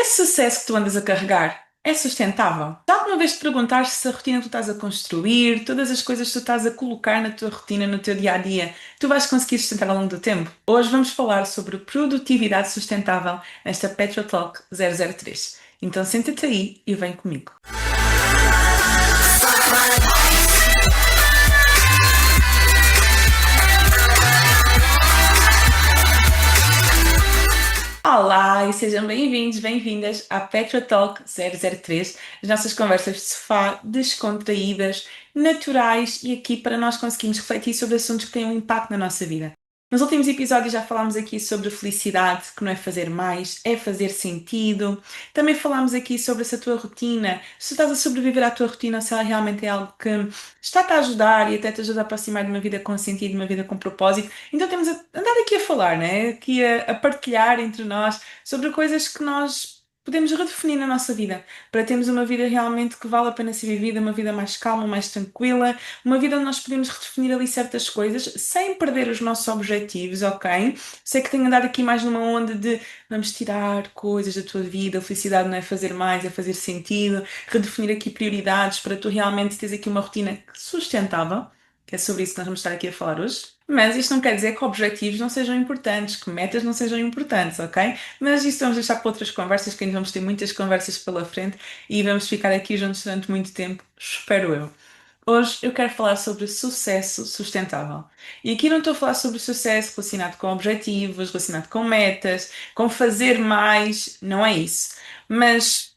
Esse sucesso que tu andas a carregar é sustentável? Já alguma vez te perguntaste se a rotina que tu estás a construir, todas as coisas que tu estás a colocar na tua rotina, no teu dia a dia, tu vais conseguir sustentar ao longo do tempo? Hoje vamos falar sobre produtividade sustentável nesta Petra Talk 003. Então senta-te aí e vem comigo. Olá e sejam bem-vindos, bem-vindas à Petra Talk 003, as nossas conversas de sofá descontraídas, naturais e aqui para nós conseguirmos refletir sobre assuntos que têm um impacto na nossa vida. Nos últimos episódios já falámos aqui sobre felicidade, que não é fazer mais, é fazer sentido. Também falámos aqui sobre essa tua rotina, se tu estás a sobreviver à tua rotina, se ela realmente é algo que está-te a ajudar e até te ajuda a aproximar de uma vida com sentido, de uma vida com propósito. Então temos andado aqui a falar, né? Aqui a partilhar entre nós sobre coisas que nós podemos redefinir na nossa vida, para termos uma vida realmente que vale a pena ser vivida, uma vida mais calma, mais tranquila, uma vida onde nós podemos redefinir ali certas coisas sem perder os nossos objetivos, ok? Sei que tenho andado aqui mais numa onda de vamos tirar coisas da tua vida, a felicidade não é fazer mais, é fazer sentido, redefinir aqui prioridades para tu realmente teres aqui uma rotina sustentável, que é sobre isso que nós vamos estar aqui a falar hoje. Mas isto não quer dizer que objetivos não sejam importantes, que metas não sejam importantes, ok? Mas isso vamos deixar para outras conversas, que ainda vamos ter muitas conversas pela frente e vamos ficar aqui juntos durante muito tempo, espero eu. Hoje eu quero falar sobre sucesso sustentável. E aqui não estou a falar sobre sucesso relacionado com objetivos, relacionado com metas, com fazer mais, não é isso. Mas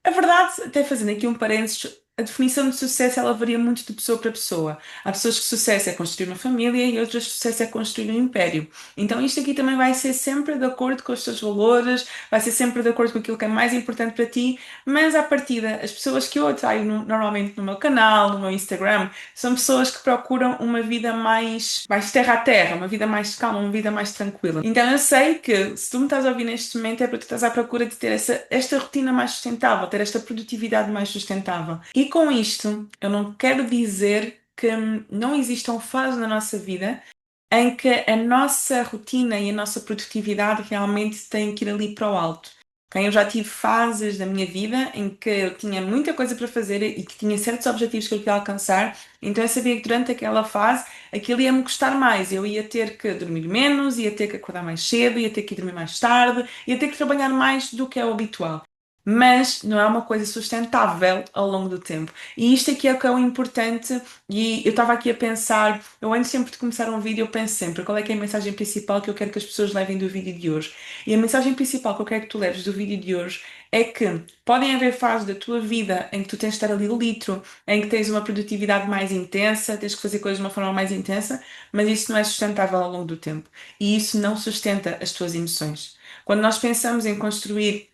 a verdade, até fazendo aqui um parênteses, a definição de sucesso ela varia muito de pessoa para pessoa. Há pessoas que sucesso é construir uma família e outras que sucesso é construir um império. Então isto aqui também vai ser sempre de acordo com os teus valores, vai ser sempre de acordo com aquilo que é mais importante para ti, mas à partida, as pessoas que eu atraio normalmente no meu canal, no meu Instagram, são pessoas que procuram uma vida mais terra a terra, uma vida mais calma, uma vida mais tranquila. Então eu sei que se tu me estás a ouvir neste momento é porque tu estás à procura de ter esta rotina mais sustentável, ter esta produtividade mais sustentável. E com isto, eu não quero dizer que não existam fases na nossa vida em que a nossa rotina e a nossa produtividade realmente têm que ir ali para o alto. Ok? Eu já tive fases da minha vida em que eu tinha muita coisa para fazer e que tinha certos objetivos que eu queria alcançar, então eu sabia que durante aquela fase aquilo ia-me custar mais. Eu ia ter que dormir menos, ia ter que acordar mais cedo, ia ter que ir dormir mais tarde, ia ter que trabalhar mais do que é o habitual. Mas não é uma coisa sustentável ao longo do tempo. E isto aqui é o que é o importante. E eu estava aqui a pensar, eu antes sempre de começar um vídeo, eu penso sempre qual é que é a mensagem principal que eu quero que as pessoas levem do vídeo de hoje. E a mensagem principal que eu quero que tu leves do vídeo de hoje é que podem haver fases da tua vida em que tu tens de estar ali litro, em que tens uma produtividade mais intensa, tens que fazer coisas de uma forma mais intensa, mas isso não é sustentável ao longo do tempo. E isso não sustenta as tuas emoções. Quando nós pensamos em construir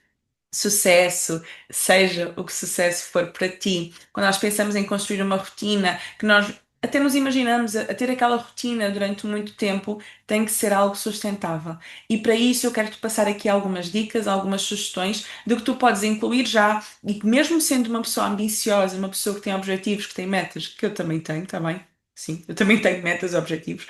sucesso, seja o que sucesso for para ti, quando nós pensamos em construir uma rotina que nós até nos imaginamos a ter aquela rotina durante muito tempo, tem que ser algo sustentável. E para isso eu quero-te passar aqui algumas dicas, algumas sugestões do que tu podes incluir já e que mesmo sendo uma pessoa ambiciosa, uma pessoa que tem objetivos, que tem metas, que eu também tenho, também. Sim, eu também tenho metas e objetivos,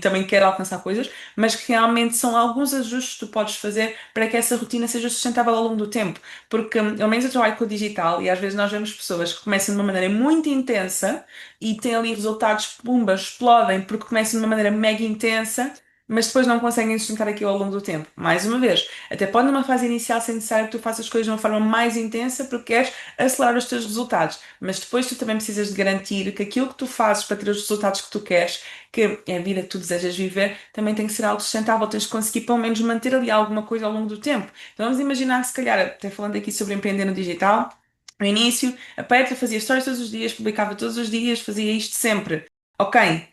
também quero alcançar coisas, mas que realmente são alguns ajustes que tu podes fazer para que essa rotina seja sustentável ao longo do tempo. Porque, ao menos eu trabalho com o digital e às vezes nós vemos pessoas que começam de uma maneira muito intensa e têm ali resultados, pumba, explodem porque começam de uma maneira mega intensa, mas depois não conseguem sustentar aquilo ao longo do tempo. Mais uma vez, até pode numa fase inicial ser necessário que tu faças as coisas de uma forma mais intensa porque queres acelerar os teus resultados, mas depois tu também precisas de garantir que aquilo que tu fazes para ter os resultados que tu queres, que é a vida que tu desejas viver, também tem que ser algo sustentável, tens de conseguir pelo menos manter ali alguma coisa ao longo do tempo. Então vamos imaginar que se calhar, até falando aqui sobre empreender no digital, no início, a Petra fazia stories todos os dias, publicava todos os dias, fazia isto sempre. Ok,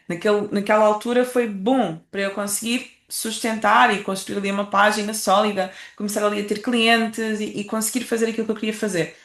naquela altura foi bom para eu conseguir sustentar e construir ali uma página sólida, começar ali a ter clientes e conseguir fazer aquilo que eu queria fazer.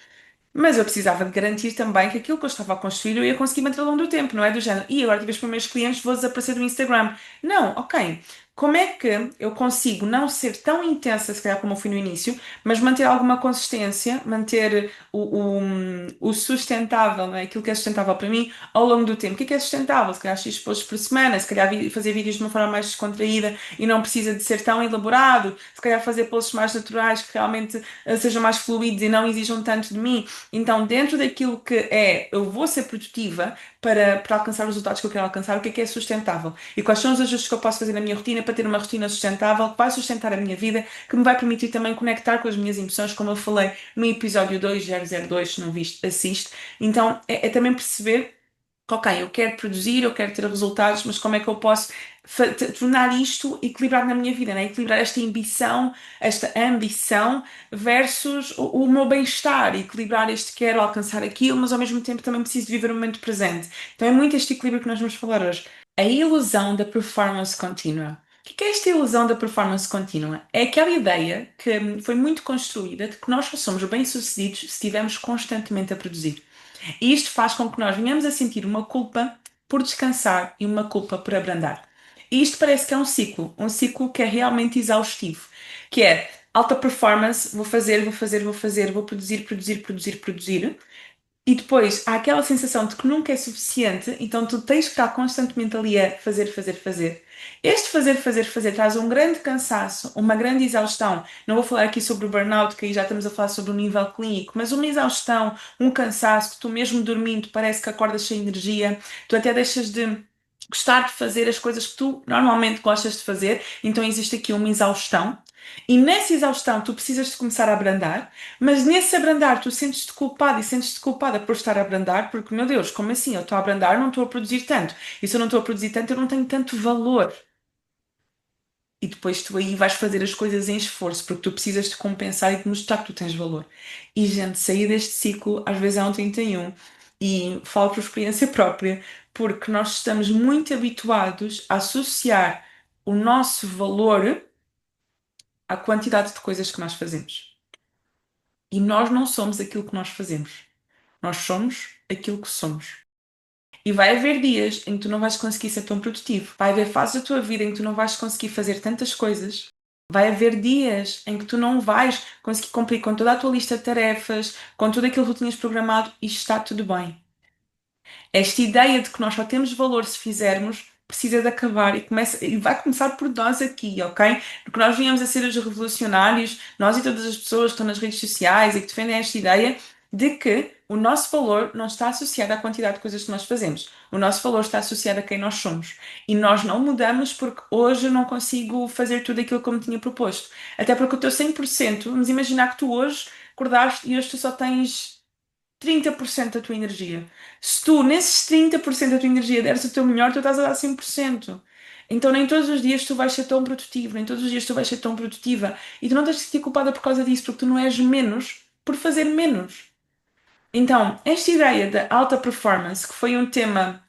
Mas eu precisava de garantir também que aquilo que eu estava a construir eu ia conseguir manter ao longo do tempo, não é do género. E agora tive os primeiros clientes, vou desaparecer do Instagram. Não, ok. como é que eu consigo não ser tão intensa, se calhar como eu fui no início, mas manter alguma consistência, manter o sustentável, não é? Aquilo que é sustentável para mim ao longo do tempo. O que é sustentável? Se calhar X posts por semana, se calhar fazer vídeos de uma forma mais descontraída e não precisa de ser tão elaborado, se calhar fazer posts mais naturais que realmente sejam mais fluidos e não exijam tanto de mim. Então, dentro daquilo que é, eu vou ser produtiva para alcançar os resultados que eu quero alcançar, o que é sustentável? E quais são os ajustes que eu posso fazer na minha rotina para ter uma rotina sustentável, que vai sustentar a minha vida, que me vai permitir também conectar com as minhas emoções, como eu falei no episódio 2002, se não viste, assiste. Então, é também perceber que, ok, eu quero produzir, eu quero ter resultados, mas como é que eu posso tornar isto equilibrado na minha vida, né? Equilibrar esta ambição versus o meu bem-estar, equilibrar este quero alcançar aquilo, mas ao mesmo tempo também preciso de viver o momento presente. Então é muito este equilíbrio que nós vamos falar hoje. A ilusão da performance contínua. O que é esta ilusão da performance contínua? É aquela ideia que foi muito construída de que nós só somos bem-sucedidos se estivermos constantemente a produzir. E isto faz com que nós venhamos a sentir uma culpa por descansar e uma culpa por abrandar. E isto parece que é um ciclo que é realmente exaustivo, que é alta performance, vou fazer, vou fazer, vou fazer, vou produzir, produzir, produzir, produzir, e depois há aquela sensação de que nunca é suficiente, então tu tens que estar constantemente ali a fazer, fazer, fazer. Este fazer, fazer, fazer traz um grande cansaço, uma grande exaustão. Não vou falar aqui sobre o burnout, que aí já estamos a falar sobre o nível clínico, mas uma exaustão, um cansaço, que tu mesmo dormindo parece que acordas sem energia, tu até deixas de gostar de fazer as coisas que tu normalmente gostas de fazer, então existe aqui uma exaustão. E nessa exaustão tu precisas de começar a abrandar, mas nesse abrandar, tu sentes-te culpado e sentes-te culpada por estar a abrandar, porque, meu Deus, como assim? Eu estou a abrandar, não estou a produzir tanto. E se eu não estou a produzir tanto, eu não tenho tanto valor. E depois tu aí vais fazer as coisas em esforço, porque tu precisas de compensar e de mostrar que tu tens valor. E, gente, sair deste ciclo às vezes é um 31. E falo por experiência própria, porque nós estamos muito habituados a associar o nosso valor à quantidade de coisas que nós fazemos. E nós não somos aquilo que nós fazemos. Nós somos aquilo que somos. E vai haver dias em que tu não vais conseguir ser tão produtivo. Vai haver fases da tua vida em que tu não vais conseguir fazer tantas coisas. Vai haver dias em que tu não vais conseguir cumprir com toda a tua lista de tarefas, com tudo aquilo que tu tinhas programado e está tudo bem. Esta ideia de que nós só temos valor se fizermos precisa de acabar e vai começar por nós aqui, ok? Porque nós viemos a ser os revolucionários, nós e todas as pessoas que estão nas redes sociais e que defendem esta ideia de que o nosso valor não está associado à quantidade de coisas que nós fazemos. O nosso valor está associado a quem nós somos. E nós não mudamos porque hoje eu não consigo fazer tudo aquilo que eu me tinha proposto. Até porque o teu 100%, vamos imaginar que tu hoje acordaste e hoje tu só tens 30% da tua energia. Se tu, nesses 30% da tua energia, deres o teu melhor, tu estás a dar 100%. Então, nem todos os dias tu vais ser tão produtivo, nem todos os dias tu vais ser tão produtiva. E tu não tens de te sentir culpada por causa disso, porque tu não és menos por fazer menos. Então, esta ideia da alta performance, que foi um tema,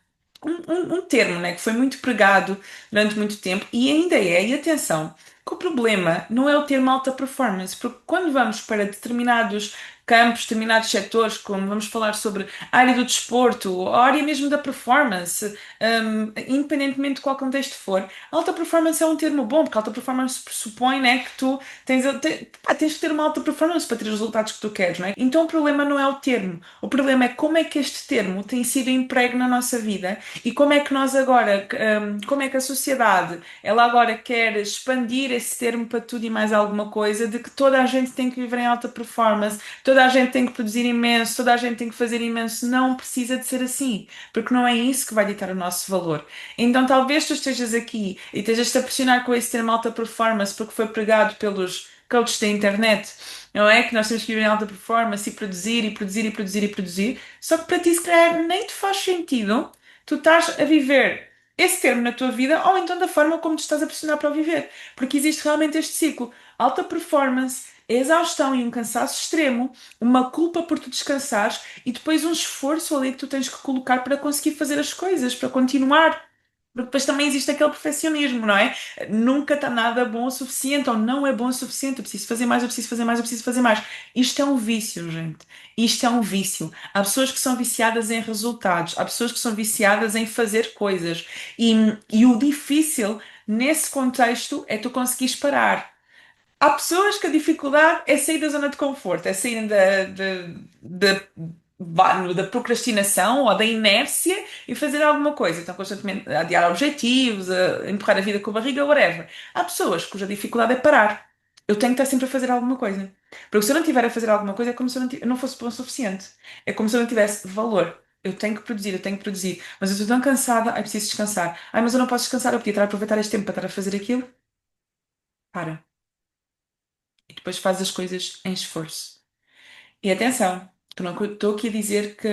um termo, né, que foi muito pregado durante muito tempo e ainda é, e atenção, que o problema não é o termo alta performance, porque quando vamos para determinados campos, determinados setores, como vamos falar sobre a área do desporto, a área mesmo da performance, independentemente de qual contexto for, alta performance é um termo bom, porque alta performance pressupõe, né, que tu tens que ter uma alta performance para ter os resultados que tu queres, não é? Então o problema não é o termo, o problema é como é que este termo tem sido emprego na nossa vida e como é que nós agora, como é que a sociedade, ela agora quer expandir esse termo para tudo e mais alguma coisa, de que toda a gente tem que viver em alta performance, toda a gente tem que produzir imenso, toda a gente tem que fazer imenso. Não precisa de ser assim, porque não é isso que vai ditar o nosso valor. Então talvez tu estejas aqui e estejas-te a pressionar com esse termo alta performance porque foi pregado pelos coaches da internet, não é? Que nós temos que viver em alta performance e produzir e produzir e produzir e produzir. Só que para ti, se calhar, nem te faz sentido tu estás a viver esse termo na tua vida ou então da forma como te estás a pressionar para o viver. Porque existe realmente este ciclo: alta performance, exaustão e um cansaço extremo, uma culpa por tu descansares e depois um esforço ali que tu tens que colocar para conseguir fazer as coisas, para continuar. Porque depois também existe aquele perfeccionismo, não é? Nunca está nada bom o suficiente, ou não é bom o suficiente. Eu preciso fazer mais, eu preciso fazer mais, eu preciso fazer mais. Isto é um vício, gente. Isto é um vício. Há pessoas que são viciadas em resultados, há pessoas que são viciadas em fazer coisas. E o difícil Nesse contexto, é tu conseguires parar. Há pessoas que a dificuldade é sair da zona de conforto, é sair da procrastinação ou da inércia e fazer alguma coisa. Então, constantemente a adiar objetivos, a empurrar a vida com a barriga, whatever. Há pessoas cuja dificuldade é parar. Eu tenho que estar sempre a fazer alguma coisa. Porque se eu não estiver a fazer alguma coisa, é como se eu não fosse bom o suficiente. É como se eu não tivesse valor. Eu tenho que produzir, eu tenho que produzir. Mas eu estou tão cansada, ai, preciso descansar. Ai, mas eu não posso descansar, eu podia estar a aproveitar este tempo para estar a fazer aquilo. Para. E depois faz as coisas em esforço. E atenção, que não estou aqui a dizer que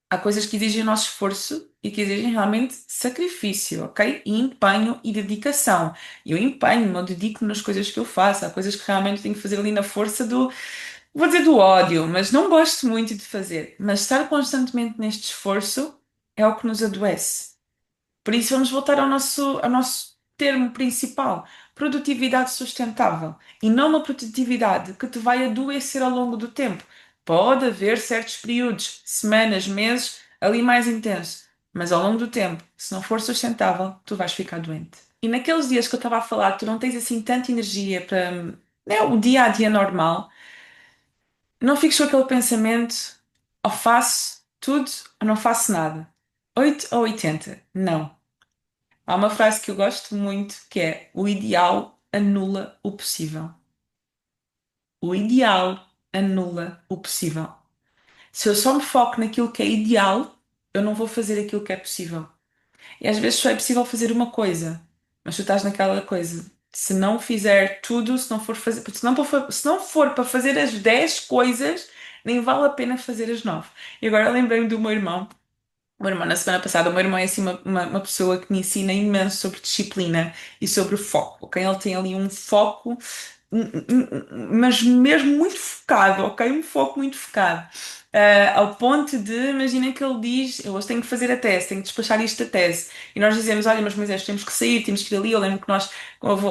há coisas que exigem o nosso esforço e que exigem realmente sacrifício, ok? E empenho e dedicação. Eu empenho-me, eu dedico-me nas coisas que eu faço. Há coisas que realmente tenho que fazer ali na força do, vou dizer do ódio, mas não gosto muito de fazer. Mas estar constantemente neste esforço é o que nos adoece. Por isso, vamos voltar ao nosso termo principal: produtividade sustentável. E não uma produtividade que te vai adoecer ao longo do tempo. Pode haver certos períodos, semanas, meses, ali mais intenso. Mas ao longo do tempo, se não for sustentável, tu vais ficar doente. E naqueles dias que eu estava a falar, tu não tens assim tanta energia para, né, o dia a dia normal, não fiques com aquele pensamento: ou faço tudo ou não faço nada. 8 ou 80? Não. Há uma frase que eu gosto muito que é: o ideal anula o possível. O ideal anula o possível. Se eu só me foco naquilo que é ideal, eu não vou fazer aquilo que é possível. E às vezes só é possível fazer uma coisa, mas tu estás naquela coisa. Se não fizer tudo, se não for fazer, se não for para fazer as 10 coisas, nem vale a pena fazer as 9. E agora eu lembrei-me do meu irmão. O meu irmão, na semana passada, o meu irmão é assim uma pessoa que me ensina imenso sobre disciplina e sobre foco, ok? Ele tem ali um foco, mas mesmo muito focado, ok? Um foco muito focado. Ao ponto de, imagina que ele diz: eu hoje tenho que fazer a tese, tenho que despachar isto da tese. E nós dizemos: olha, mas Moisés, temos que sair, temos que ir ali. Eu lembro que nós,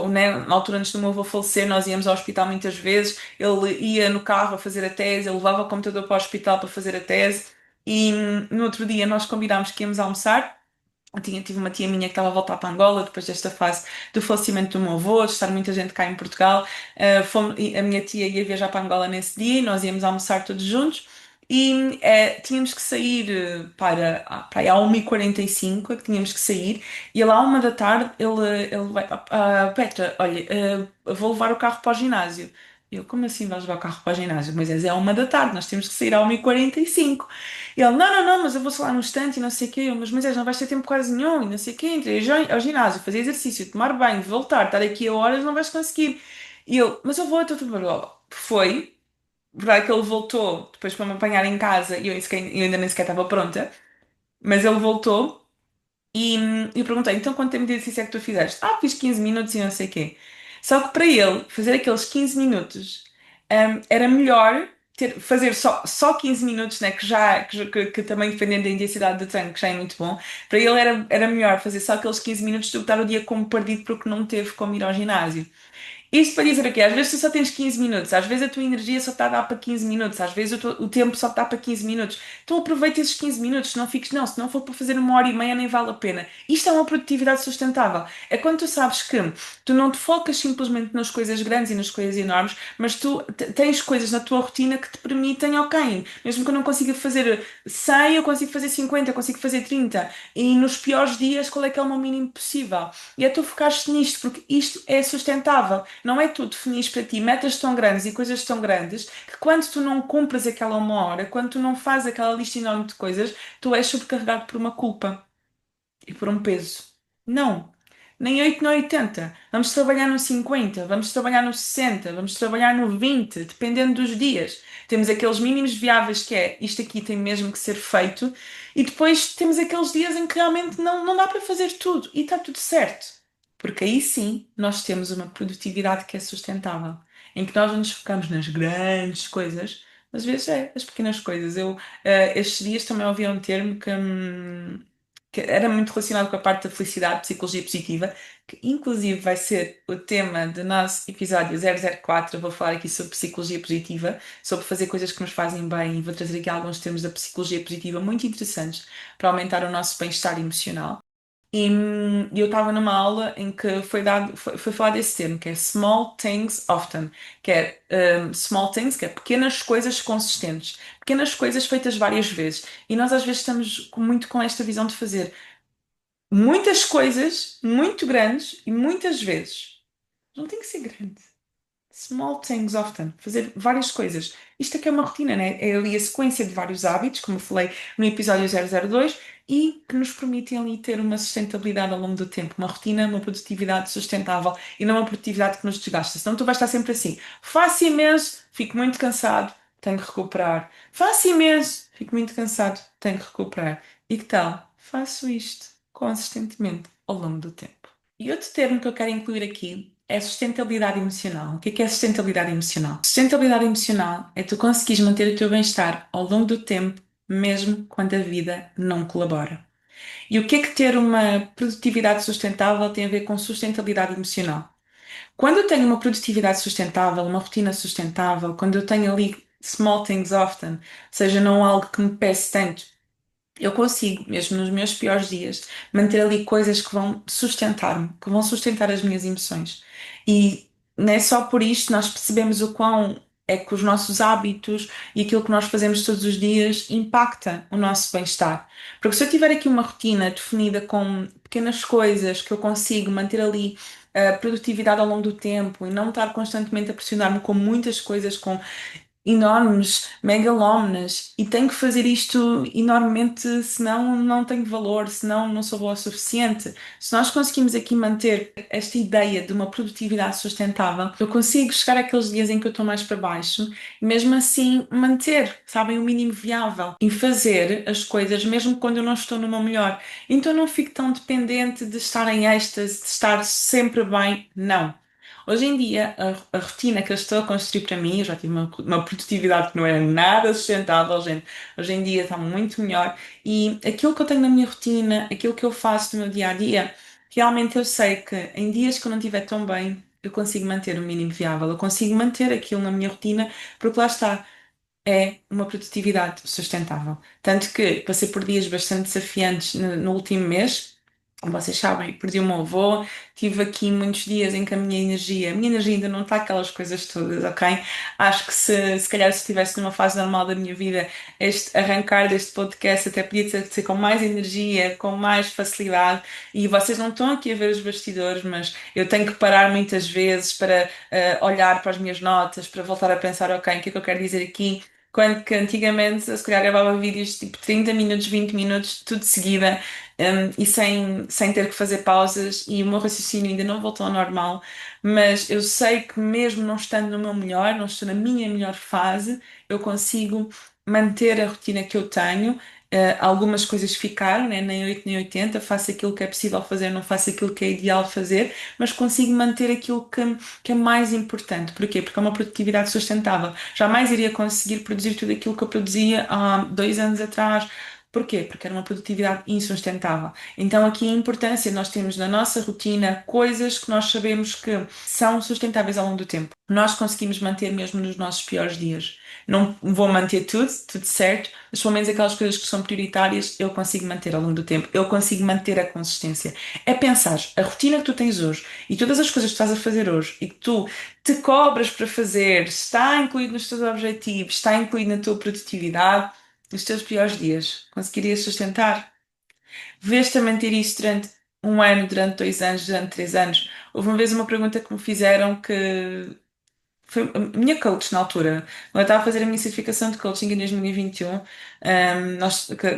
né, na altura antes do meu avô falecer, nós íamos ao hospital muitas vezes. Ele ia no carro a fazer a tese, ele levava o computador para o hospital para fazer a tese. E no outro dia nós combinámos que íamos almoçar. Tive uma tia minha que estava a voltar para Angola depois desta fase do falecimento do meu avô, de estar muita gente cá em Portugal. A minha tia ia viajar para Angola nesse dia e nós íamos almoçar todos juntos. E tínhamos que sair para aí à 1h45, é que tínhamos que sair. E lá à 1 da tarde ele vai: Petra, olha, eu vou levar o carro para o ginásio. Eu: como assim vais levar o carro para o ginásio? Mas é à 1 da tarde, nós temos que sair à 1h45. E ele: não, não, não, mas eu vou só lá no instante e não sei o quê. Eu: mas Moisés, não vais ter tempo quase nenhum e não sei o quê. Entre ir ao ginásio, fazer exercício, tomar banho, voltar, estar aqui a horas, não vais conseguir. E ele: mas eu vou, estou tudo bem. Foi. Verdade que ele voltou depois para me apanhar em casa e eu ainda nem sequer estava pronta. Mas ele voltou e eu perguntei: então quanto tempo de exercício é que tu fizeste? Fiz 15 minutos e não sei o quê. Só que para ele, fazer aqueles 15 minutos, era melhor fazer só 15 minutos, né, que também dependendo da intensidade do treino, que já é muito bom. Para ele era melhor fazer só aqueles 15 minutos do que estar o dia como perdido porque não teve como ir ao ginásio. Isto para dizer o quê? Às vezes tu só tens 15 minutos, às vezes a tua energia só está a dar para 15 minutos, às vezes o tempo só está para 15 minutos. Então aproveita esses 15 minutos, não fiques, não, se não for para fazer 1h30 nem vale a pena. Isto é uma produtividade sustentável. É quando tu sabes que tu não te focas simplesmente nas coisas grandes e nas coisas enormes, mas tu tens coisas na tua rotina que te permitem, ok, mesmo que eu não consiga fazer 100, eu consigo fazer 50, eu consigo fazer 30. E nos piores dias, qual é que é o meu mínimo possível? E é tu focares nisto, porque isto é sustentável. Não é tu definires para ti metas tão grandes e coisas tão grandes que quando tu não cumpres aquela 1 hora, quando tu não fazes aquela lista enorme de coisas, tu és sobrecarregado por uma culpa e por um peso. Não. Nem 8 nem 80. Vamos trabalhar no 50, vamos trabalhar no 60, vamos trabalhar no 20, dependendo dos dias. Temos aqueles mínimos viáveis que é isto aqui tem mesmo que ser feito, e depois temos aqueles dias em que realmente não dá para fazer tudo e está tudo certo. Porque aí sim nós temos uma produtividade que é sustentável, em que nós não nos focamos nas grandes coisas, às vezes é as pequenas coisas. Eu estes dias também ouvi um termo que era muito relacionado com a parte da felicidade, psicologia positiva, que inclusive vai ser o tema do nosso episódio 004. Eu vou falar aqui sobre psicologia positiva, sobre fazer coisas que nos fazem bem, e vou trazer aqui alguns termos da psicologia positiva muito interessantes para aumentar o nosso bem-estar emocional. E eu estava numa aula em que foi falado desse termo, que é small things often, que é small things, que é pequenas coisas consistentes, pequenas coisas feitas várias vezes. E nós às vezes estamos muito com esta visão de fazer muitas coisas muito grandes e muitas vezes. Não tem que ser grande. Small things often. Fazer várias coisas. Isto é que é uma rotina, né? É ali a sequência de vários hábitos, como eu falei no episódio 002, e que nos permitem ali ter uma sustentabilidade ao longo do tempo. Uma rotina, uma produtividade sustentável e não uma produtividade que nos desgasta. Senão tu vais estar sempre assim. Faço imenso, fico muito cansado, tenho que recuperar. Faço imenso, fico muito cansado, tenho que recuperar. E que tal? Faço isto consistentemente ao longo do tempo. E outro termo que eu quero incluir aqui é sustentabilidade emocional. O que é sustentabilidade emocional? Sustentabilidade emocional é tu conseguires manter o teu bem-estar ao longo do tempo, mesmo quando a vida não colabora. E o que é que ter uma produtividade sustentável tem a ver com sustentabilidade emocional? Quando eu tenho uma produtividade sustentável, uma rotina sustentável, quando eu tenho ali small things often, ou seja, não algo que me pese tanto, eu consigo, mesmo nos meus piores dias, manter ali coisas que vão sustentar-me, que vão sustentar as minhas emoções. E não é só por isto nós percebemos o quão é que os nossos hábitos e aquilo que nós fazemos todos os dias impacta o nosso bem-estar. Porque se eu tiver aqui uma rotina definida com pequenas coisas que eu consigo manter ali a produtividade ao longo do tempo e não estar constantemente a pressionar-me com muitas coisas, com enormes, megalómanas, e tenho que fazer isto enormemente, senão não tenho valor, senão não sou boa o suficiente. Se nós conseguimos aqui manter esta ideia de uma produtividade sustentável, eu consigo chegar àqueles dias em que eu estou mais para baixo e mesmo assim manter, sabem, o mínimo viável e fazer as coisas mesmo quando eu não estou no meu melhor. Então eu não fico tão dependente de estar em êxtase, de estar sempre bem, não. Hoje em dia, a rotina que eu estou a construir para mim, eu já tive uma produtividade que não era nada sustentável, gente. Hoje em dia está muito melhor. E aquilo que eu tenho na minha rotina, aquilo que eu faço no meu dia a dia, realmente eu sei que em dias que eu não estiver tão bem, eu consigo manter o mínimo viável, eu consigo manter aquilo na minha rotina, porque lá está é uma produtividade sustentável. Tanto que passei por dias bastante desafiantes no último mês. Como vocês sabem, perdi o meu avô, tive aqui muitos dias em que a minha energia ainda não está aquelas coisas todas, ok? Acho que se calhar se estivesse numa fase normal da minha vida, este arrancar deste podcast até podia ser com mais energia, com mais facilidade, e vocês não estão aqui a ver os bastidores, mas eu tenho que parar muitas vezes para olhar para as minhas notas, para voltar a pensar, ok, o que é que eu quero dizer aqui? Quando que antigamente eu se calhar gravava vídeos tipo 30 minutos, 20 minutos, tudo de seguida, e sem ter que fazer pausas, e o meu raciocínio ainda não voltou ao normal, mas eu sei que mesmo não estando no meu melhor, não estou na minha melhor fase, eu consigo manter a rotina que eu tenho. Algumas coisas ficaram, né? Nem 8 nem 80, faço aquilo que é possível fazer, não faço aquilo que é ideal fazer, mas consigo manter aquilo que é mais importante. Porquê? Porque é uma produtividade sustentável. Jamais iria conseguir produzir tudo aquilo que eu produzia há 2 anos atrás. Porquê? Porque era uma produtividade insustentável. Então, aqui a importância de nós termos na nossa rotina coisas que nós sabemos que são sustentáveis ao longo do tempo. Nós conseguimos manter mesmo nos nossos piores dias. Não vou manter tudo certo, mas pelo menos aquelas coisas que são prioritárias eu consigo manter ao longo do tempo. Eu consigo manter a consistência. É pensar a rotina que tu tens hoje e todas as coisas que estás a fazer hoje e que tu te cobras para fazer, está incluído nos teus objetivos, está incluído na tua produtividade, nos teus piores dias. Conseguirias sustentar? Vês-te a manter isso durante 1 ano, durante 2 anos, durante 3 anos? Houve uma vez uma pergunta que me fizeram que foi a minha coach na altura. Quando eu estava a fazer a minha certificação de coaching em 2021,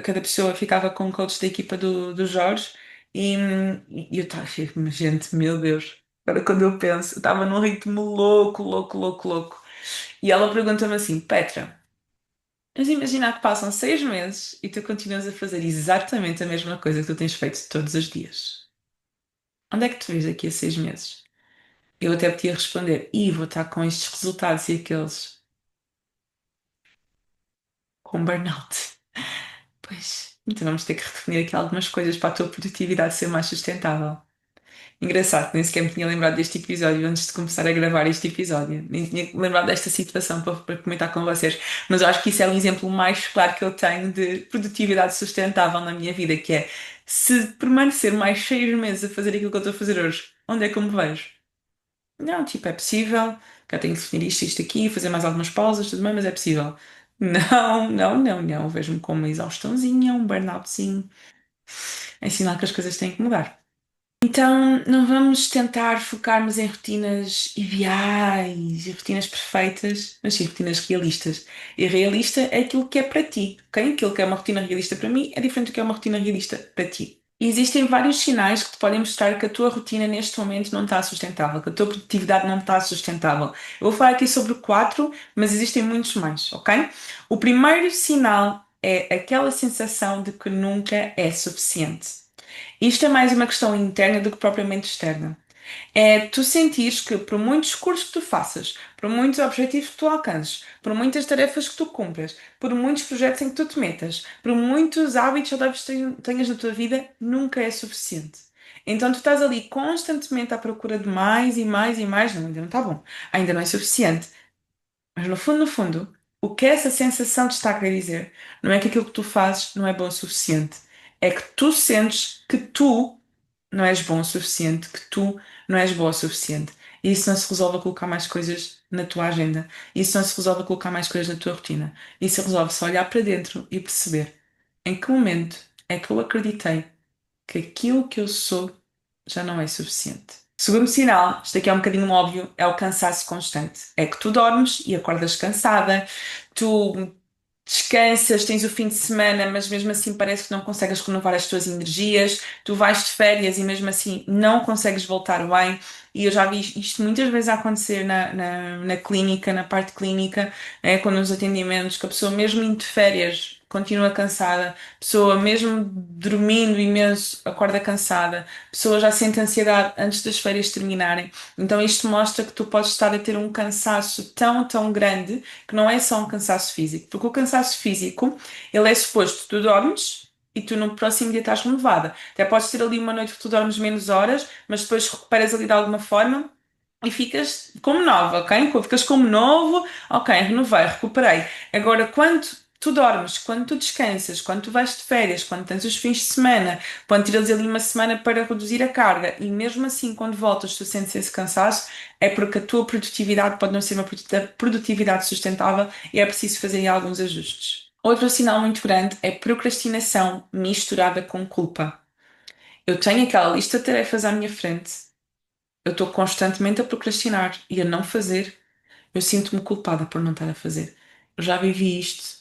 cada pessoa ficava com um coach da equipa do Jorge e eu estava, mas gente, meu Deus. Agora quando eu penso, eu estava num ritmo louco, louco, louco, louco. E ela pergunta-me assim, Petra, mas imagina que passam 6 meses e tu continuas a fazer exatamente a mesma coisa que tu tens feito todos os dias. Onde é que te vês daqui a 6 meses? Eu até podia responder, vou estar com estes resultados e aqueles, com burnout. Pois, então vamos ter que redefinir aqui algumas coisas para a tua produtividade ser mais sustentável. Engraçado, nem sequer me tinha lembrado deste episódio antes de começar a gravar este episódio. Nem tinha lembrado desta situação para comentar com vocês. Mas eu acho que isso é um exemplo mais claro que eu tenho de produtividade sustentável na minha vida, que é Se permanecer mais 6 meses a fazer aquilo que eu estou a fazer hoje, onde é que eu me vejo? Não, tipo, é possível, que eu tenho que definir isto, isto aqui, fazer mais algumas pausas, tudo bem, mas é possível. Não, não, não, não. Vejo-me com uma exaustãozinha, um burnoutzinho. É sinal que as coisas têm que mudar. Então, não vamos tentar focar-nos em rotinas ideais e rotinas perfeitas, mas sim rotinas realistas. E realista é aquilo que é para ti, ok? Aquilo que é uma rotina realista para mim é diferente do que é uma rotina realista para ti. E existem vários sinais que te podem mostrar que a tua rotina neste momento não está sustentável, que a tua produtividade não está sustentável. Eu vou falar aqui sobre quatro, mas existem muitos mais, ok? O primeiro sinal é aquela sensação de que nunca é suficiente. Isto é mais uma questão interna do que propriamente externa. É tu sentires que, por muitos cursos que tu faças, por muitos objetivos que tu alcances, por muitas tarefas que tu cumpras, por muitos projetos em que tu te metas, por muitos hábitos saudáveis que tenhas na tua vida, nunca é suficiente. Então tu estás ali constantemente à procura de mais e mais e mais. Não, ainda não está bom. Ainda não é suficiente. Mas no fundo, o que essa sensação te está a querer dizer não é que aquilo que tu fazes não é bom o suficiente. É que tu sentes que tu não és bom o suficiente, que tu não és boa o suficiente. E isso não se resolve a colocar mais coisas na tua agenda. Isso não se resolve a colocar mais coisas na tua rotina. Isso resolve-se a olhar para dentro e perceber em que momento é que eu acreditei que aquilo que eu sou já não é suficiente. Segundo sinal, isto aqui é um bocadinho óbvio, é o cansaço constante. É que tu dormes e acordas cansada, tu descansas, tens o fim de semana, mas mesmo assim parece que não consegues renovar as tuas energias, tu vais de férias e mesmo assim não consegues voltar bem. E eu já vi isto muitas vezes a acontecer na clínica, na parte clínica, quando nos atendimentos, que a pessoa mesmo indo de férias continua cansada, a pessoa mesmo dormindo imenso acorda cansada, a pessoa já sente ansiedade antes das férias terminarem. Então isto mostra que tu podes estar a ter um cansaço tão, tão grande que não é só um cansaço físico, porque o cansaço físico, ele é suposto, tu dormes e tu no próximo dia estás renovada. Até podes ter ali uma noite que tu dormes menos horas, mas depois recuperas ali de alguma forma e ficas como nova, ok? Ficas como novo, ok, renovei, recuperei. Agora, quando tu dormes, quando tu descansas, quando tu vais de férias, quando tens os fins de semana, quando tiras ali uma semana para reduzir a carga e mesmo assim quando voltas tu sentes esse cansaço, é porque a tua produtividade pode não ser uma produtividade sustentável e é preciso fazer aí alguns ajustes. Outro sinal muito grande é procrastinação misturada com culpa. Eu tenho aquela lista de tarefas à minha frente, eu estou constantemente a procrastinar e a não fazer, eu sinto-me culpada por não estar a fazer. Eu já vivi isto.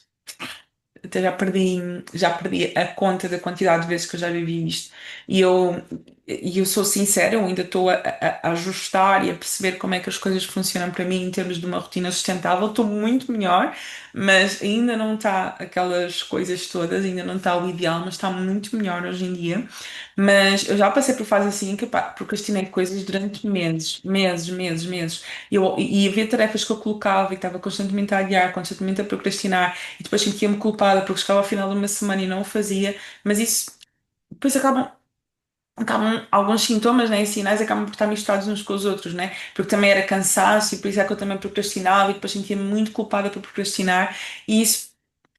Até já perdi a conta da quantidade de vezes que eu já vivi isto. E eu sou sincera, eu ainda estou a ajustar e a perceber como é que as coisas funcionam para mim em termos de uma rotina sustentável. Estou muito melhor, mas ainda não está aquelas coisas todas, ainda não está o ideal, mas está muito melhor hoje em dia. Mas eu já passei por fases assim que pá, procrastinei coisas durante meses, meses, meses, meses. E havia tarefas que eu colocava e estava constantemente a adiar, constantemente a procrastinar e depois sentia-me culpada porque chegava ao final de uma semana e não o fazia, mas isso depois acabam alguns sintomas, né, e sinais acabam por estar misturados uns com os outros, né? Porque também era cansaço e por isso é que eu também procrastinava e depois sentia-me muito culpada por procrastinar e isso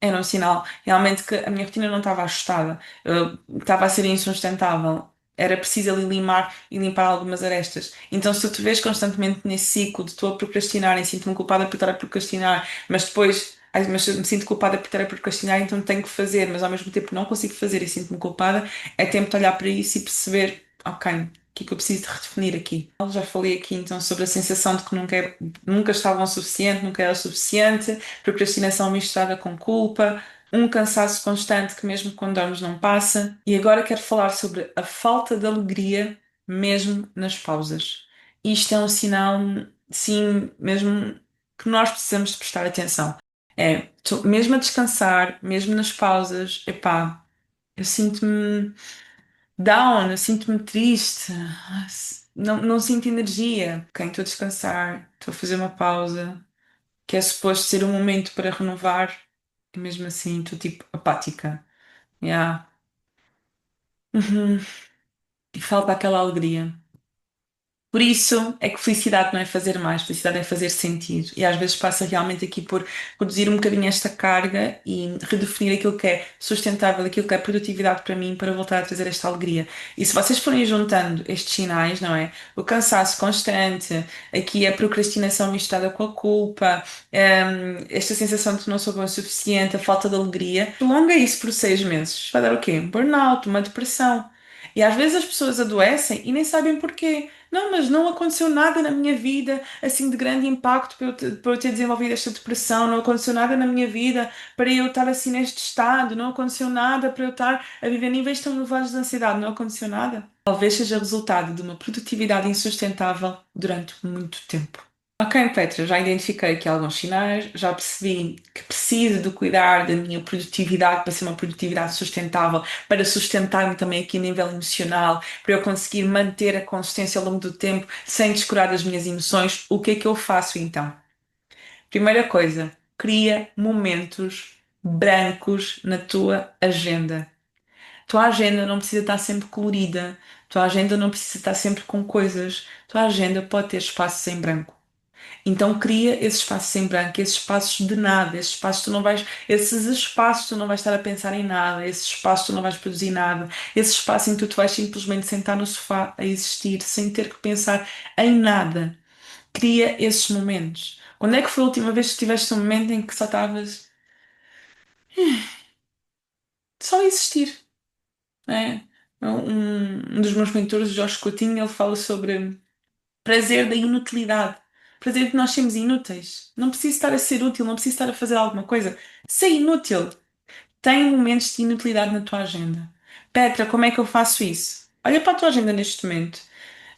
era um sinal realmente que a minha rotina não estava ajustada, eu estava a ser insustentável. Era preciso ali limar e limpar algumas arestas. Então, se tu te vês constantemente nesse ciclo de estou a procrastinar e sinto-me culpada por estar a procrastinar, mas depois, ai, mas eu me sinto culpada por estar a procrastinar, então tenho que fazer, mas ao mesmo tempo não consigo fazer e sinto-me culpada, é tempo de olhar para isso e perceber, ok, o que é que eu preciso de redefinir aqui? Eu já falei aqui então sobre a sensação de que nunca estavam o suficiente, nunca era o suficiente, procrastinação misturada com culpa, um cansaço constante que mesmo quando dormes não passa. E agora quero falar sobre a falta de alegria mesmo nas pausas. Isto é um sinal, sim, mesmo que nós precisamos de prestar atenção. Mesmo a descansar, mesmo nas pausas, epá, eu sinto-me down, eu sinto-me triste, não sinto energia. Ok, estou a descansar, estou a fazer uma pausa, que é suposto ser um momento para renovar, e mesmo assim estou tipo apática. Yeah. Uhum. E falta aquela alegria. Por isso é que felicidade não é fazer mais, felicidade é fazer sentir. E às vezes passa realmente aqui por reduzir um bocadinho esta carga e redefinir aquilo que é sustentável, aquilo que é produtividade para mim, para voltar a trazer esta alegria. E se vocês forem juntando estes sinais, não é? O cansaço constante, aqui a procrastinação misturada com a culpa, esta sensação de que não sou bom o suficiente, a falta de alegria, prolonga isso por 6 meses. Vai dar o quê? Um burnout, uma depressão. E às vezes as pessoas adoecem e nem sabem porquê. Não, mas não aconteceu nada na minha vida assim de grande impacto para eu ter desenvolvido esta depressão, não aconteceu nada na minha vida para eu estar assim neste estado, não aconteceu nada para eu estar a viver níveis tão elevados de ansiedade, não aconteceu nada. Talvez seja resultado de uma produtividade insustentável durante muito tempo. Ok, Petra, já identifiquei aqui alguns sinais, já percebi que preciso de cuidar da minha produtividade para ser uma produtividade sustentável, para sustentar-me também aqui a nível emocional, para eu conseguir manter a consistência ao longo do tempo sem descurar as minhas emoções. O que é que eu faço então? Primeira coisa, cria momentos brancos na tua agenda. Tua agenda não precisa estar sempre colorida, tua agenda não precisa estar sempre com coisas, tua agenda pode ter espaços em branco. Então cria esses espaços em branco, esses espaços de nada, esses espaços tu não vais estar a pensar em nada, esses espaços tu não vais produzir nada, esse espaço em que tu vais simplesmente sentar no sofá a existir sem ter que pensar em nada. Cria esses momentos. Quando é que foi a última vez que tiveste um momento em que só estavas só a existir, né? Um dos meus mentores, Jorge Coutinho, ele fala sobre prazer da inutilidade. Prazer de nós sermos inúteis. Não preciso estar a ser útil, não preciso estar a fazer alguma coisa. Ser inútil. Tem momentos de inutilidade na tua agenda. Petra, como é que eu faço isso? Olha para a tua agenda neste momento.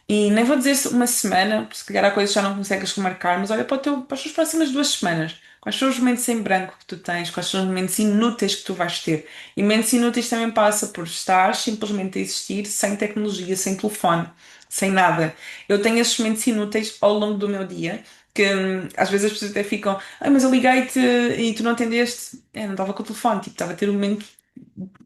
E nem vou dizer uma semana, porque se calhar há coisas que já não consegues remarcar, mas olha para as tuas próximas 2 semanas. Quais são os momentos em branco que tu tens? Quais são os momentos inúteis que tu vais ter? E momentos inúteis também passa por estar simplesmente a existir sem tecnologia, sem telefone, sem nada. Eu tenho esses momentos inúteis ao longo do meu dia, que às vezes as pessoas até ficam, mas eu liguei-te e tu não atendeste. Não estava com o telefone, tipo, estava a ter um momento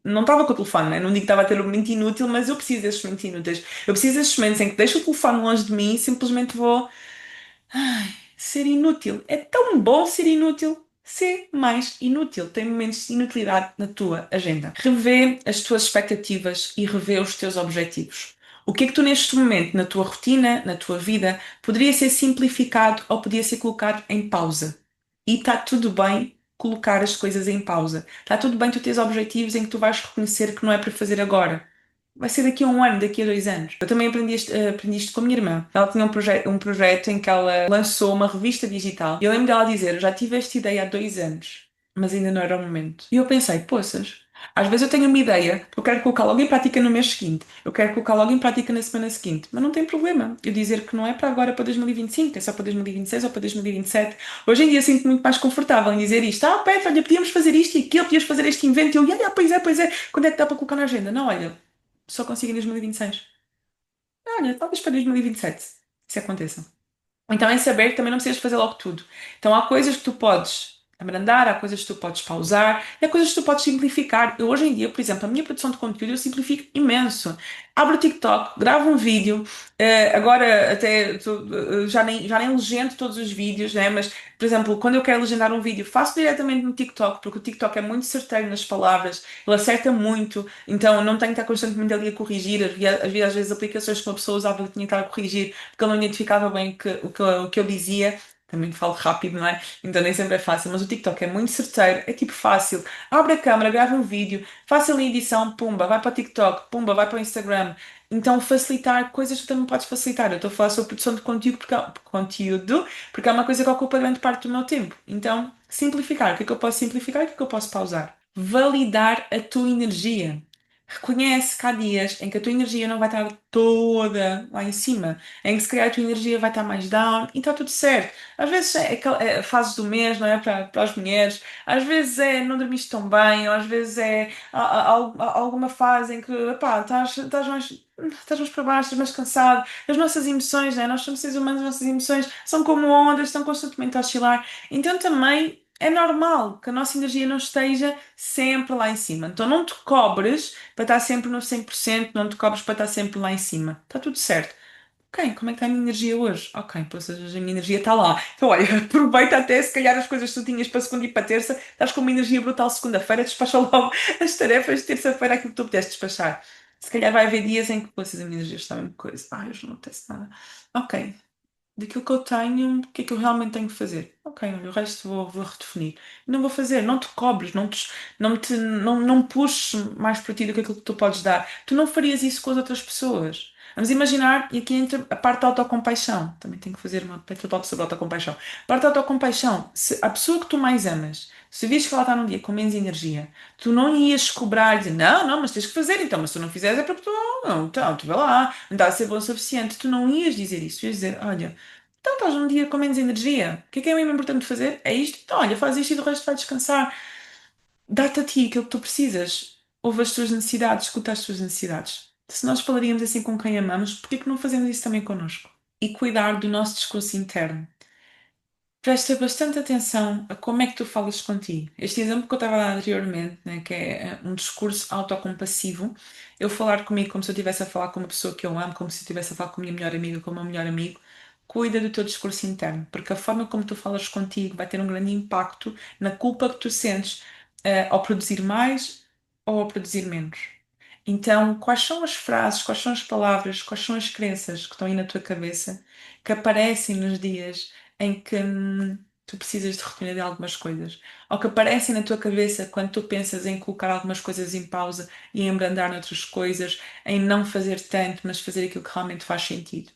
não estava com o telefone, né? Não digo que estava a ter um momento inútil, mas eu preciso desses momentos inúteis. Eu preciso desses momentos em que deixo o telefone longe de mim e simplesmente vou ser inútil. É tão bom ser inútil. Ser mais inútil. Tem momentos de inutilidade na tua agenda. Revê as tuas expectativas e revê os teus objetivos. O que é que tu neste momento, na tua rotina, na tua vida, poderia ser simplificado ou podia ser colocado em pausa? E está tudo bem colocar as coisas em pausa. Está tudo bem tu teres objetivos em que tu vais reconhecer que não é para fazer agora. Vai ser daqui a um ano, daqui a 2 anos. Eu também aprendi isto com a minha irmã. Ela tinha um projeto em que ela lançou uma revista digital. E eu lembro dela dizer: Eu já tive esta ideia há 2 anos, mas ainda não era o momento. E eu pensei: Poças, às vezes eu tenho uma ideia que eu quero colocar logo em prática no mês seguinte, eu quero colocar logo em prática na semana seguinte, mas não tem problema eu dizer que não é para agora, para 2025, é só para 2026 ou para 2027. Hoje em dia sinto-me muito mais confortável em dizer isto: Petra, olha, podíamos fazer isto e aquilo, podíamos fazer este evento. E eu: pois é, quando é que dá para colocar na agenda? Não, olha, só consigo em 2026. Olha, talvez para 2027 isso aconteça. Então é saber que também não precisas fazer logo tudo. Então há coisas que tu podes abrandar, há coisas que tu podes pausar, e há coisas que tu podes simplificar. Eu hoje em dia, por exemplo, a minha produção de conteúdo eu simplifico imenso. Abro o TikTok, gravo um vídeo, agora até já nem legendo todos os vídeos, né? Mas, por exemplo, quando eu quero legendar um vídeo, faço diretamente no TikTok, porque o TikTok é muito certeiro nas palavras, ele acerta muito, então eu não tenho que estar constantemente ali a corrigir. Havia às vezes aplicações que uma pessoa usava que tinha que estar a corrigir porque ele não identificava bem o que eu dizia. Também falo rápido, não é? Então nem sempre é fácil, mas o TikTok é muito certeiro, é tipo fácil. Abre a câmera, grava um vídeo, faça ali a edição, pumba, vai para o TikTok, pumba, vai para o Instagram. Então facilitar coisas que tu também podes facilitar. Eu estou a falar sobre produção de conteúdo porque é uma coisa que ocupa grande parte do meu tempo. Então, simplificar. O que é que eu posso simplificar e o que é que eu posso pausar? Validar a tua energia. Reconhece que há dias em que a tua energia não vai estar toda lá em cima, em que se calhar a tua energia vai estar mais down e está tudo certo. Às vezes é fases do mês, não é? Para as mulheres, às vezes é não dormiste tão bem, ou às vezes é alguma fase em que epá, estás mais para baixo, estás mais cansado. As nossas emoções, né? Nós somos seres humanos, as nossas emoções são como ondas, estão constantemente a oscilar. Então também é normal que a nossa energia não esteja sempre lá em cima. Então não te cobres para estar sempre no 100%, não te cobres para estar sempre lá em cima. Está tudo certo. Ok, como é que está a minha energia hoje? Ok, pois hoje a minha energia está lá. Então, olha, aproveita até se calhar as coisas que tu tinhas para segunda e para terça, estás com uma energia brutal segunda-feira, despacha logo as tarefas de terça-feira, aquilo que tu pudeste despachar. Se calhar vai haver dias em que, pois, a minha energia está a mesma coisa. Ai, hoje não apetece nada. Ok, daquilo que eu tenho, o que é que eu realmente tenho que fazer? Ok, olha, o resto vou redefinir. Não vou fazer, não te cobres, não puxes mais para ti do que aquilo que tu podes dar. Tu não farias isso com as outras pessoas. Vamos imaginar, e aqui entra a parte da autocompaixão. Também tenho que fazer uma peça sobre autocompaixão. A parte da autocompaixão, se a pessoa que tu mais amas, se vês que ela está num dia com menos energia, tu não ias cobrar e dizer, não, não, mas tens que fazer, então, mas se tu não fizeres é para tu, não, então, tu vai lá, não está a ser bom o suficiente. Tu não ias dizer isso, ias dizer, olha. Então estás num dia com menos energia. O que é mesmo importante fazer? É isto? Então, olha, faz isto e do resto vai descansar. Dá-te a ti aquilo que tu precisas. Ouve as tuas necessidades, escuta as tuas necessidades. Se nós falaríamos assim com quem amamos, por que não fazemos isso também connosco? E cuidar do nosso discurso interno. Presta bastante atenção a como é que tu falas contigo. Este exemplo que eu estava a dar anteriormente, né, que é um discurso autocompassivo, eu falar comigo como se eu estivesse a falar com uma pessoa que eu amo, como se eu estivesse a falar com a minha melhor amiga, com o meu melhor amigo. Cuida do teu discurso interno, porque a forma como tu falas contigo vai ter um grande impacto na culpa que tu sentes, ao produzir mais ou ao produzir menos. Então, quais são as frases, quais são as palavras, quais são as crenças que estão aí na tua cabeça que aparecem nos dias em que tu precisas de rotina de algumas coisas, ou que aparecem na tua cabeça quando tu pensas em colocar algumas coisas em pausa e em abrandar noutras coisas, em não fazer tanto, mas fazer aquilo que realmente faz sentido.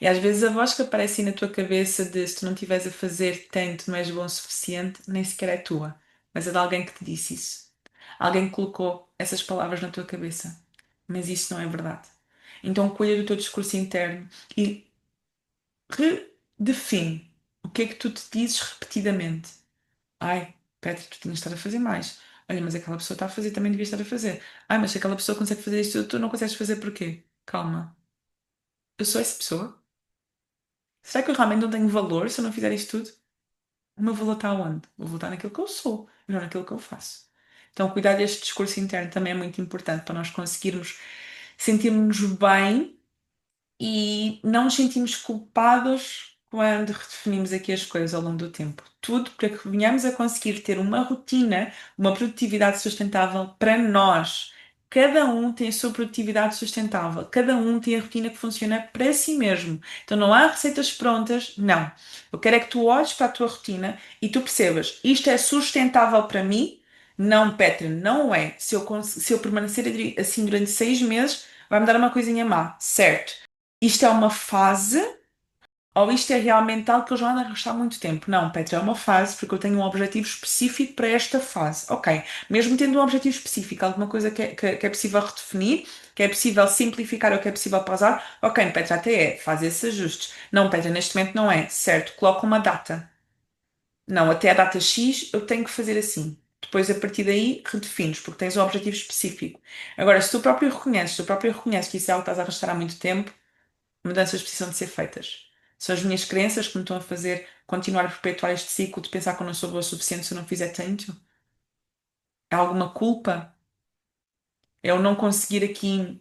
E às vezes a voz que aparece aí na tua cabeça de se tu não estiveres a fazer tanto, não és bom o suficiente, nem sequer é tua, mas é de alguém que te disse isso. Alguém que colocou essas palavras na tua cabeça. Mas isso não é verdade. Então cuida do teu discurso interno e redefine o que é que tu te dizes repetidamente. Ai, Petra, tu tinhas de estar a fazer mais. Olha, mas aquela pessoa está a fazer, também devias estar a fazer. Ai, mas se aquela pessoa consegue fazer isto, tu não consegues fazer porquê? Calma. Eu sou essa pessoa? Será que eu realmente não tenho valor se eu não fizer isto tudo? O meu valor está onde? O valor está naquilo que eu sou, e não naquilo que eu faço. Então, cuidar deste discurso interno também é muito importante para nós conseguirmos sentirmos bem e não nos sentimos culpados quando redefinimos aqui as coisas ao longo do tempo. Tudo para que venhamos a conseguir ter uma rotina, uma produtividade sustentável para nós. Cada um tem a sua produtividade sustentável, cada um tem a rotina que funciona para si mesmo. Então não há receitas prontas, não. Eu quero é que tu olhes para a tua rotina e tu percebas, isto é sustentável para mim? Não, Petra, não é. Se eu permanecer assim durante 6 meses, vai-me dar uma coisinha má, certo? Isto é uma fase ou isto é realmente algo que eu já ando a arrastar há muito tempo? Não, Petra, é uma fase porque eu tenho um objetivo específico para esta fase. Ok, mesmo tendo um objetivo específico, alguma coisa que é possível redefinir, que é possível simplificar ou que é possível pausar, ok, Petra, até é, faz esses ajustes. Não, Petra, neste momento não é, certo, coloca uma data. Não, até a data X eu tenho que fazer assim. Depois, a partir daí, redefines, porque tens um objetivo específico. Agora, se tu próprio reconheces que isso é algo que estás a arrastar há muito tempo, mudanças precisam de ser feitas. São as minhas crenças que me estão a fazer continuar a perpetuar este ciclo de pensar que eu não sou boa o suficiente se eu não fizer tanto? É alguma culpa? É eu não conseguir aqui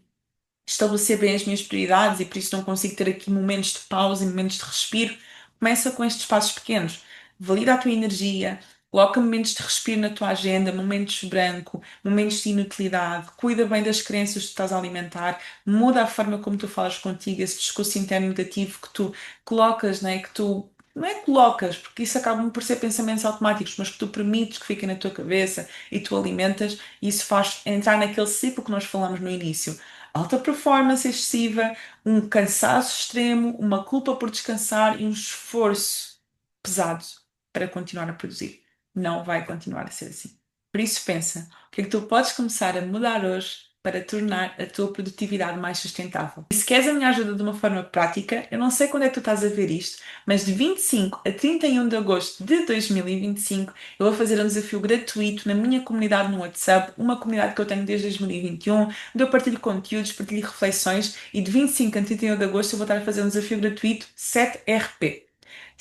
estabelecer bem as minhas prioridades e por isso não consigo ter aqui momentos de pausa e momentos de respiro? Começa com estes passos pequenos. Valida a tua energia, coloca momentos de respiro na tua agenda, momentos de branco, momentos de inutilidade, cuida bem das crenças que tu estás a alimentar, muda a forma como tu falas contigo, esse discurso interno negativo que tu colocas, né, que tu não é colocas, porque isso acaba por ser pensamentos automáticos, mas que tu permites que fiquem na tua cabeça e tu alimentas, e isso faz entrar naquele ciclo que nós falamos no início. Alta performance excessiva, um cansaço extremo, uma culpa por descansar e um esforço pesado para continuar a produzir. Não vai continuar a ser assim. Por isso pensa, o que é que tu podes começar a mudar hoje para tornar a tua produtividade mais sustentável? E se queres a minha ajuda de uma forma prática, eu não sei quando é que tu estás a ver isto, mas de 25 a 31 de agosto de 2025 eu vou fazer um desafio gratuito na minha comunidade no WhatsApp, uma comunidade que eu tenho desde 2021, onde eu partilho conteúdos, partilho reflexões e de 25 a 31 de agosto eu vou estar a fazer um desafio gratuito 7RP.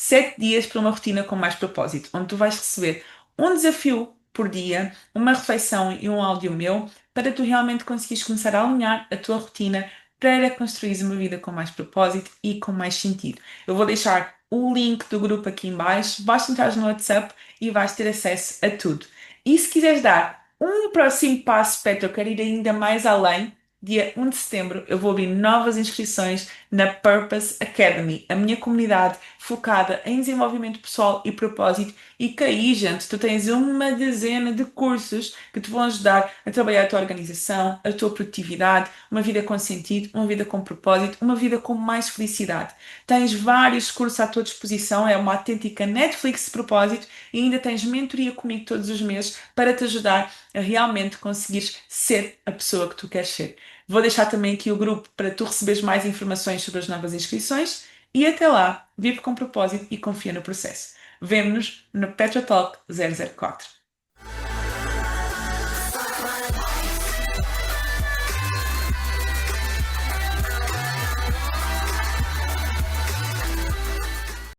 7 dias para uma rotina com mais propósito, onde tu vais receber um desafio por dia, uma reflexão e um áudio meu, para tu realmente conseguires começar a alinhar a tua rotina para construir uma vida com mais propósito e com mais sentido. Eu vou deixar o link do grupo aqui em baixo, basta entrar no WhatsApp e vais ter acesso a tudo. E se quiseres dar um próximo passo, Petra, eu quero ir ainda mais além. Dia 1 de setembro eu vou abrir novas inscrições na Purpose Academy, a minha comunidade focada em desenvolvimento pessoal e propósito. E que aí, gente, tu tens uma dezena de cursos que te vão ajudar a trabalhar a tua organização, a tua produtividade, uma vida com sentido, uma vida com propósito, uma vida com mais felicidade. Tens vários cursos à tua disposição, é uma autêntica Netflix de propósito e ainda tens mentoria comigo todos os meses para te ajudar a realmente conseguires ser a pessoa que tu queres ser. Vou deixar também aqui o grupo para tu receberes mais informações sobre as novas inscrições e até lá, vive com propósito e confia no processo. Vemo-nos no Petra Talk 004.